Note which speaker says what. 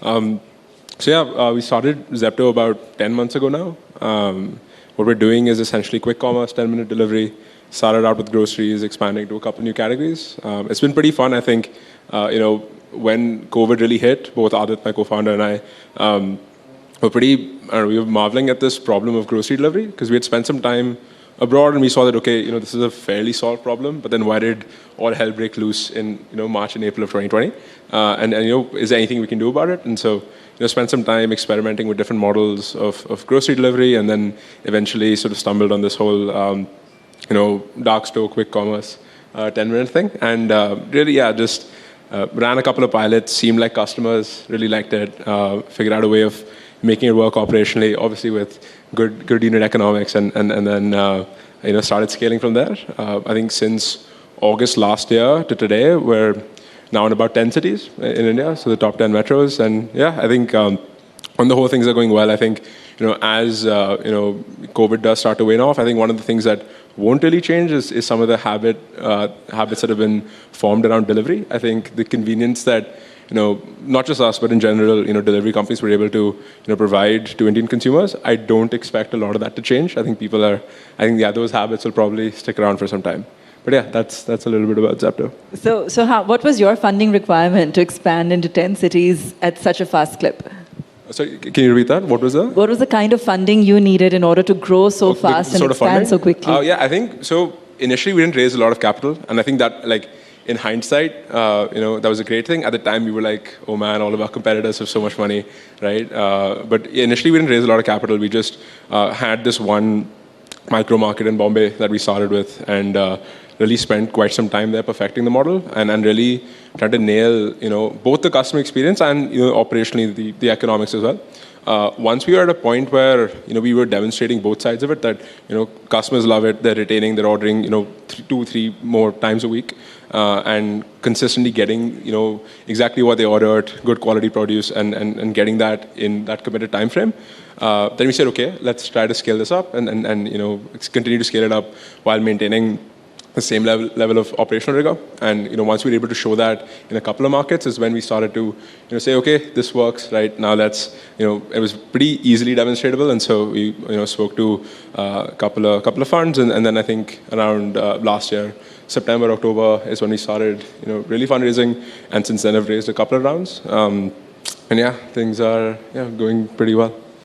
Speaker 1: We started Zepto about 10 months ago now. What we're doing is essentially quick commerce, 10-minute delivery. Started out with groceries, expanding to a couple new categories. It's been pretty fun, I think. When COVID really hit, both Adit, my co-founder, and I we were marveling at this problem of grocery delivery because we had spent some time abroad and we saw that, okay, this is a fairly solved problem, but then why did all hell break loose in, March and April of 2020? Is there anything we can do about it? And so, spent some time experimenting with different models of grocery delivery and then eventually sort of stumbled on this whole, dark store, quick commerce, 10-minute thing. And just ran a couple of pilots, seemed like customers really liked it, figured out a way of making it work operationally, obviously with good unit economics, and then started scaling from there. I think since August last year to today, we're now in about 10 cities in India, so the top 10 metros. And I think on the whole things are going well. I think as COVID does start to wane off, I think one of the things that won't really change is some of the habits that have been formed around delivery. I think the convenience that not just us, but in general, delivery companies were able to, provide to Indian consumers. I don't expect a lot of that to change. I think those habits will probably stick around for some time. But that's a little bit about Zepto.
Speaker 2: So what was your funding requirement to expand into 10 cities at such a fast clip?
Speaker 1: Sorry, can you repeat that? What was that?
Speaker 2: What was the kind of funding you needed in order to grow so fast and expand so quickly?
Speaker 1: I think so. Initially, we didn't raise a lot of capital, and I think that in hindsight, that was a great thing. At the time, we were like, oh man, all of our competitors have so much money, right? But initially, we didn't raise a lot of capital. We just had this one micro market in Bombay that we started with, and really spent quite some time there perfecting the model and really tried to nail, both the customer experience and operationally the economics as well. Once we were at a point where we were demonstrating both sides of it, that customers love it, they're retaining, they're ordering 2-3 more times a week, and consistently getting exactly what they ordered, good quality produce, and getting that in that committed time frame. Then we said, okay, let's try to scale this up and continue to scale it up while maintaining the same level of operational rigor. And once we were able to show that in a couple of markets is when we started to say, okay, this works, right? Now let's it was pretty easily demonstratable, and so we spoke to a couple of funds, and then I think around last year, September, October is when we started really fundraising, and since then I've raised a couple of rounds. And things are going pretty well.